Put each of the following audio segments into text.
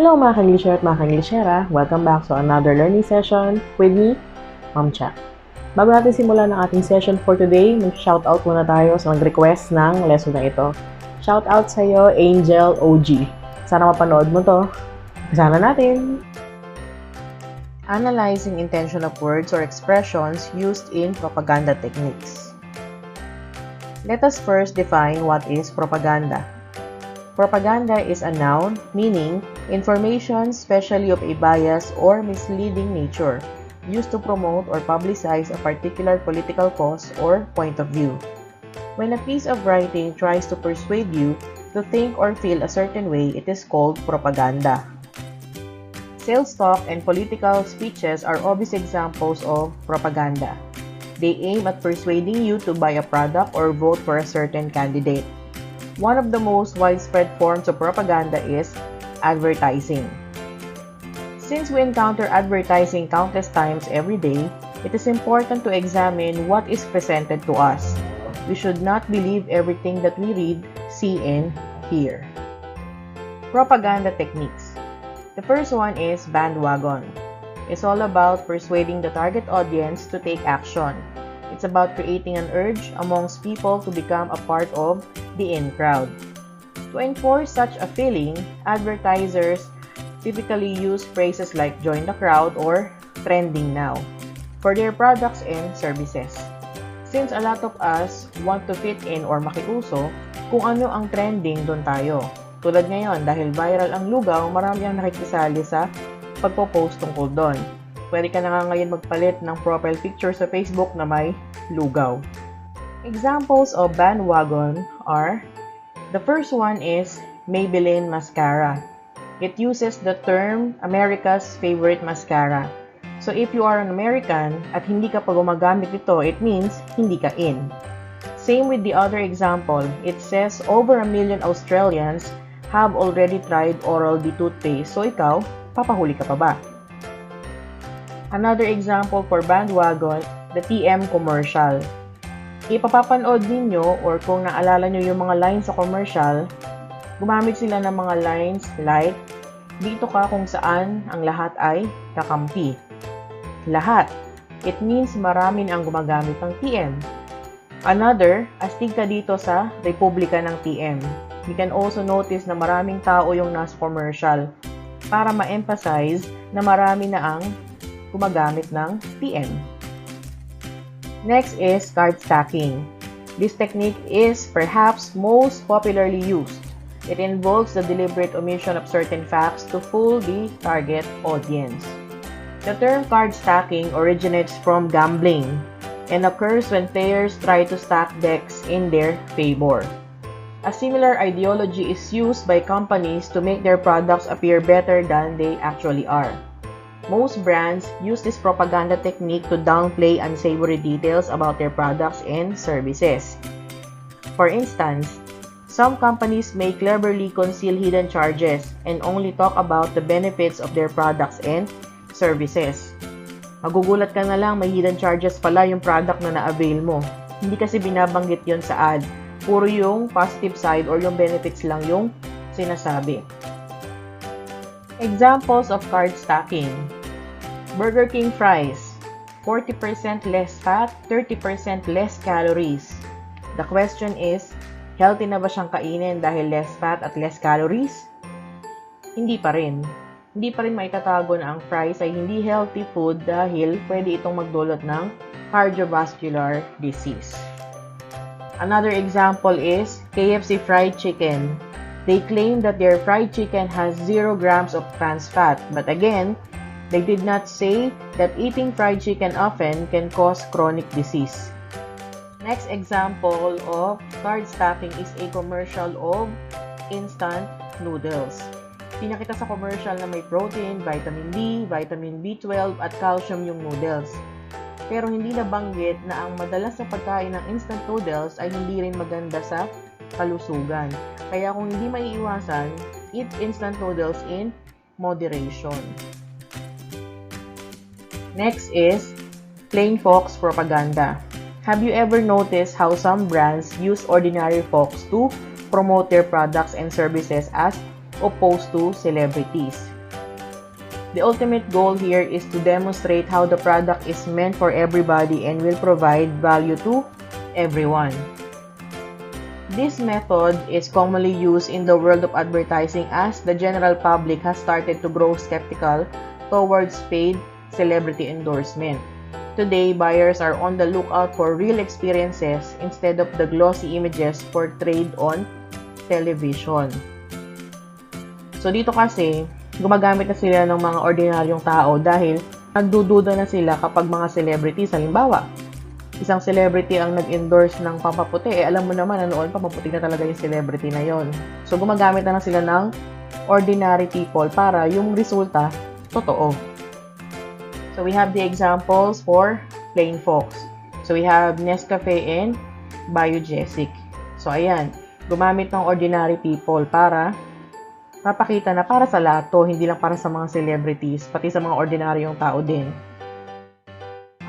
Hello mga ka-Englisher at mga ka-Englishera! Welcome back to another learning session with me, Ma'am Cha. Bago natin simulan ang ating session for today, mag-shoutout muna tayo sa nag-request ng lesson na ito. Shoutout sa iyo, Angel OG. Sana mapanood mo to. Kasama natin! Analyzing intention of words or expressions used in propaganda techniques. Let us first define what is propaganda. Propaganda is a noun meaning information, especially of a biased or misleading nature, used to promote or publicize a particular political cause or point of view. When a piece of writing tries to persuade you to think or feel a certain way, it is called propaganda. Sales talk and political speeches are obvious examples of propaganda. They aim at persuading you to buy a product or vote for a certain candidate. One of the most widespread forms of propaganda is advertising. Since we encounter advertising countless times every day, it is important to examine what is presented to us. We should not believe everything that we read, see, and hear. Propaganda techniques. The first one is bandwagon. It's all about persuading the target audience to take action. It's about creating an urge amongst people to become a part of the in crowd. To enforce such a feeling, advertisers typically use phrases like join the crowd or trending now for their products and services. Since a lot of us want to fit in or makiuso, kung ano ang trending, doon tayo. Tulad ngayon, dahil viral ang lugaw, marami ang nakikisali sa pagpo-post tungkol doon. Pwede ka na nga ngayon magpalit ng profile picture sa Facebook na may lugaw. Examples of bandwagon are, the first one is Maybelline mascara. It uses the term America's favorite mascara. So if you are an American at hindi ka pa gumagamit ito, it means hindi ka in. Same with the other example. It says over 1 million Australians have already tried Oral-B toothpaste. So ikaw, papahuli ka pa ba? Another example for bandwagon, the TM commercial. Ipapapanood ninyo or kung naalala nyo yung mga lines sa commercial, gumamit sila ng mga lines like, dito ka kung saan ang lahat ay kakampi. Lahat. It means marami ang gumagamit ng TM. Another, astig ka dito sa Republika ng TM. You can also notice na maraming tao yung nasa commercial para ma-emphasize na marami na ang gumagamit ng TM. Next is card stacking. This technique is perhaps most popularly used. It involves the deliberate omission of certain facts to fool the target audience. The term card stacking originates from gambling and occurs when players try to stack decks in their favor. A similar ideology is used by companies to make their products appear better than they actually are. Most brands use this propaganda technique to downplay unsavory details about their products and services. For instance, some companies may cleverly conceal hidden charges and only talk about the benefits of their products and services. Magugulat ka na lang may hidden charges pala yung product na na-avail mo. Hindi kasi binabanggit yon sa ad. Puro yung positive side or yung benefits lang yung sinasabi. Examples of card stacking. Burger King fries. 40% less fat, 30% less calories. The question is, healthy na ba siyang kainin dahil less fat at less calories? Hindi pa rin. Hindi pa rin maitatago na ang fries ay hindi healthy food dahil pwede itong magdulot ng cardiovascular disease. Another example is KFC fried chicken. They claim that their fried chicken has 0 grams of trans fat, but again, they did not say that eating fried chicken often can cause chronic disease. Next example of card stacking is a commercial of instant noodles. Pinakita sa commercial na may protein, vitamin D, vitamin B12 at calcium yung noodles. Pero hindi nabanggit na ang madalas na pagkain ng instant noodles ay hindi rin maganda sa kalusugan. Kaya kung hindi maiiwasan, eat instant noodles in moderation. Next is plain folks propaganda. Have you ever noticed how some brands use ordinary folks to promote their products and services as opposed to celebrities. The ultimate goal here is to demonstrate how the product is meant for everybody and will provide value to everyone. This method is commonly used in the world of advertising as the general public has started to grow skeptical towards paid celebrity endorsement. Today, buyers are on the lookout for real experiences instead of the glossy images portrayed on television. So dito kasi, gumagamit na sila ng mga ordinaryong tao dahil nagdududa na sila kapag mga celebrities, halimbawa, isang celebrity ang nag-endorse ng pampaputi, alam mo naman na noon pampaputi na talaga yung celebrity na yon. So gumagamit na sila ng ordinary people para yung resulta totoo. So we have the examples for plain folks. So we have Nescafe and Biogesic. So ayan, gumamit ng ordinary people para mapakita na para sa lahat to, hindi lang para sa mga celebrities, pati sa mga ordinaryong tao din.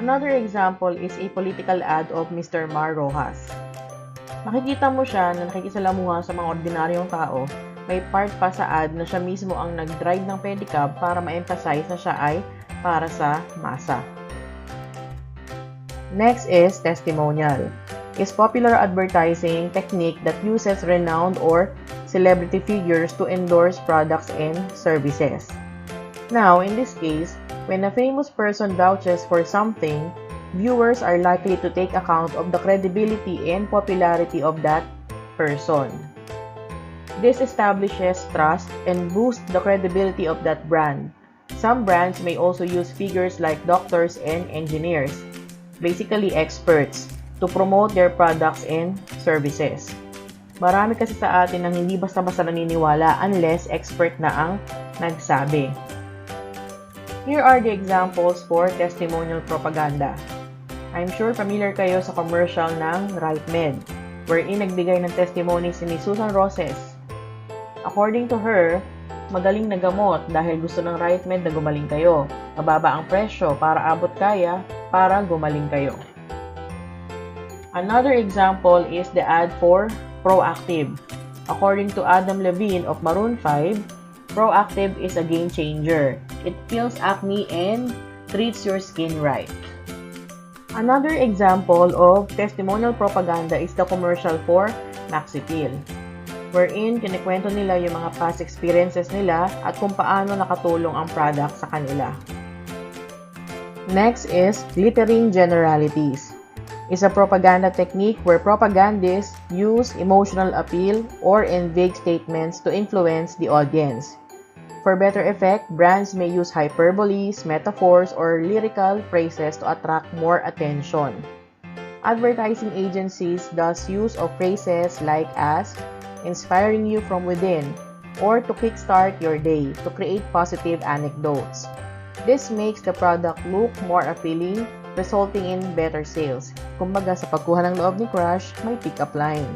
Another example is a political ad of Mr. Mar Rojas. Makikita mo siya na nakikisalamuha sa mga ordinaryong tao. May part pa sa ad na siya mismo ang nag-drive ng pedicab para ma-emphasize na siya ay para sa masa. Next is testimonial. Is popular advertising technique that uses renowned or celebrity figures to endorse products and services. Now, in this case, when a famous person vouches for something, viewers are likely to take account of the credibility and popularity of that person. This establishes trust and boosts the credibility of that brand. Some brands may also use figures like doctors and engineers, basically experts, to promote their products and services. Marami kasi sa atin ang hindi basta-basta naniniwala unless expert na ang nagsabi. Here are the examples for testimonial propaganda. I'm sure familiar kayo sa commercial ng RightMed, wherein nagbigay ng testimony si Susan Roses. According to her, magaling na gamot dahil gusto ng RightMed na gumaling kayo. Mababa ang presyo para abot kaya para gumaling kayo. Another example is the ad for Proactive. According to Adam Levine of Maroon 5, Proactive is a game changer. It kills acne and treats your skin right. Another example of testimonial propaganda is the commercial for Maxipil, wherein kinikwento nila yung mga past experiences nila at kung paano nakatulong ang product sa kanila. Next is glittering generalities. Is a propaganda technique where propagandists use emotional appeal or in vague statements to influence the audience. For better effect, brands may use hyperboles, metaphors, or lyrical phrases to attract more attention. Advertising agencies thus use of phrases like as inspiring you from within or to kickstart your day to create positive anecdotes. This makes the product look more appealing, resulting in better sales. Kumbaga, sa pagkuha ng loob ni crush, may pick-up line.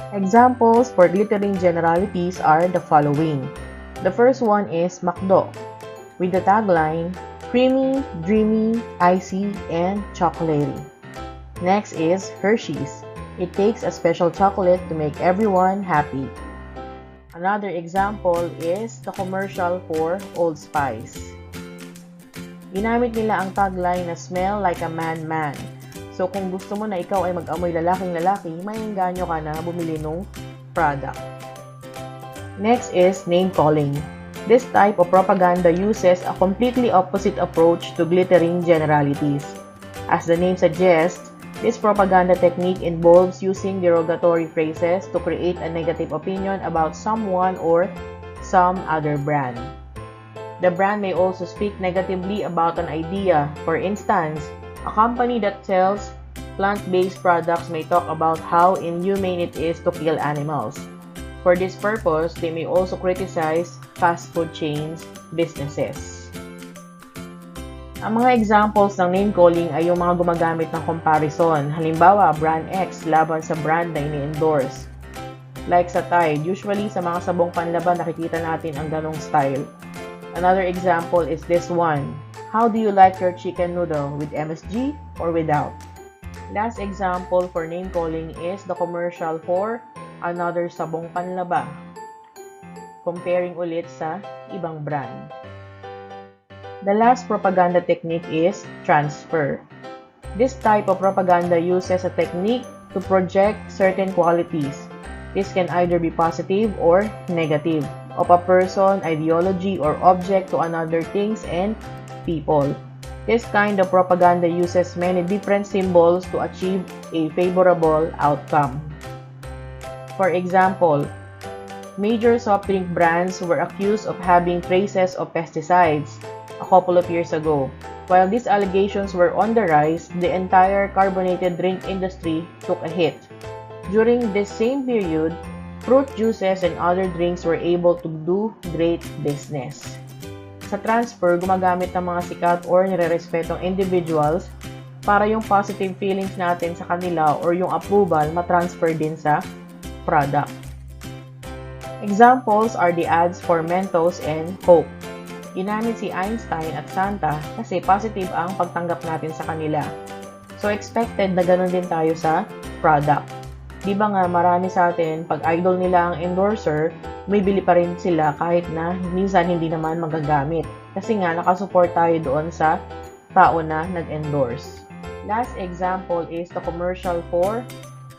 Examples for glittering generalities are the following. The first one is McDo, with the tagline, creamy, dreamy, icy, and chocolatey. Next is Hershey's. It takes a special chocolate to make everyone happy. Another example is the commercial for Old Spice. Ginamit nila ang tagline na smell like a man-man. So kung gusto mo na ikaw ay mag-amoy lalaking-lalaki, maiengganyo ka na bumili ng product. Next is name-calling. This type of propaganda uses a completely opposite approach to glittering generalities. As the name suggests, this propaganda technique involves using derogatory phrases to create a negative opinion about someone or some other brand. The brand may also speak negatively about an idea. For instance, a company that sells plant-based products may talk about how inhumane it is to kill animals. For this purpose, they may also criticize fast food chains businesses. Ang mga examples ng name-calling ay yung mga gumagamit ng comparison. Halimbawa, brand X laban sa brand na ini-endorse. Like sa Tide, usually sa mga sabong panlaban nakikita natin ang ganong style. Another example is this one. How do you like your chicken noodle, with MSG or without? Last example for name calling is the commercial for another sabong panlaba, comparing ulit sa ibang brand. The last propaganda technique is transfer. This type of propaganda uses a technique to project certain qualities. This can either be positive or negative of a person, ideology, or object to another things and people. This kind of propaganda uses many different symbols to achieve a favorable outcome. For example, major soft drink brands were accused of having traces of pesticides a couple of years ago. While these allegations were on the rise, the entire carbonated drink industry took a hit. During this same period, fruit juices and other drinks were able to do great business. Sa transfer, gumagamit ng mga sikat or nirerespetong individuals para yung positive feelings natin sa kanila or yung approval matransfer din sa product. Examples are the ads for Mentos and Coke. Ginamit si Einstein at Santa kasi positive ang pagtanggap natin sa kanila. So expected na ganun din tayo sa product. Di ba nga marami sa atin, pag idol nila ang endorser, may bili pa rin sila kahit na minsan hindi naman magagamit. Kasi nga nakasupport tayo doon sa tao na nag-endorse. Last example is the commercial for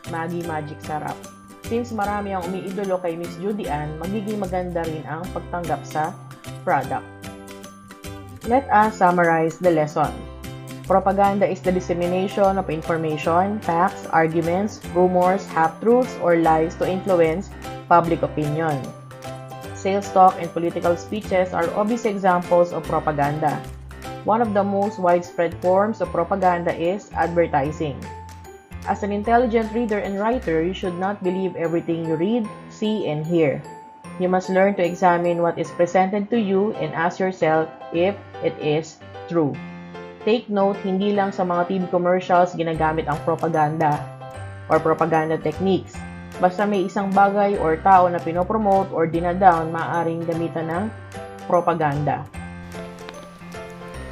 Maggi Magic Sarap. Since marami ang umiidolo kay Miss Judy Ann, magiging maganda rin ang pagtanggap sa product. Let us summarize the lesson. Propaganda is the dissemination of information, facts, arguments, rumors, half-truths, or lies to influence public opinion. Sales talk and political speeches are obvious examples of propaganda. One of the most widespread forms of propaganda is advertising. As an intelligent reader and writer, you should not believe everything you read, see, and hear. You must learn to examine what is presented to you and ask yourself if it is true. Take note, hindi lang sa mga TV commercials ginagamit ang propaganda or propaganda techniques. Basta may isang bagay or tao na pinopromote or dinadown, maaaring gamitan ng propaganda.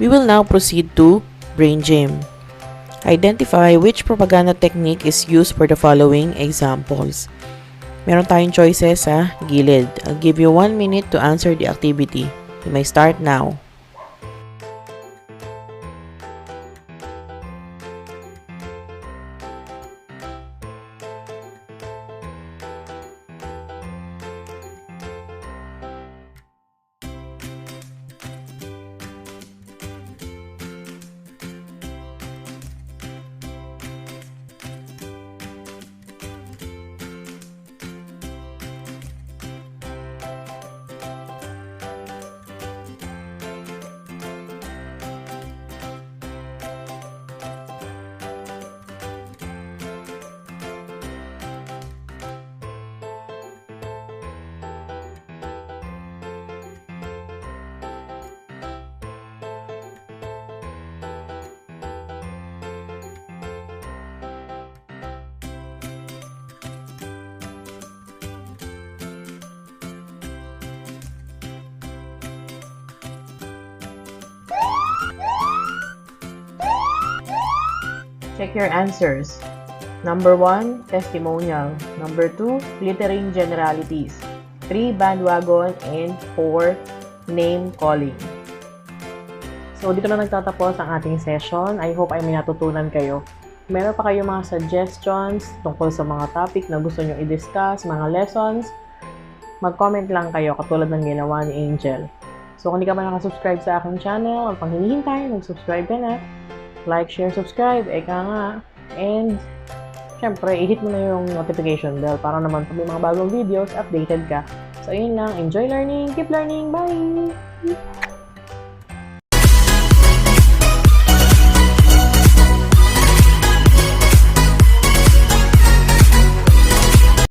We will now proceed to Brain Gym. Identify which propaganda technique is used for the following examples. Meron tayong choices sa gilid. I'll give you 1 minute to answer the activity. You may start now. Check your answers. Number 1, testimonial. Number 2, glittering generalities. 3, bandwagon. And 4, name calling. So, dito na nagtatapos ang ating session. I hope ay may natutunan kayo. Meron pa kayong mga suggestions tungkol sa mga topic na gusto nyo i-discuss, mga lessons, mag-comment lang kayo katulad ng ginawa ni Angel. So, kung hindi ka pa nakasubscribe sa aking channel, ang pang hinihintay, mag-subscribe ka na. Like, share, subscribe, eka nga. And, syempre, i-hit mo na yung notification bell para naman pag may mga bagong videos, updated ka. So, yun lang. Enjoy learning. Keep learning. Bye!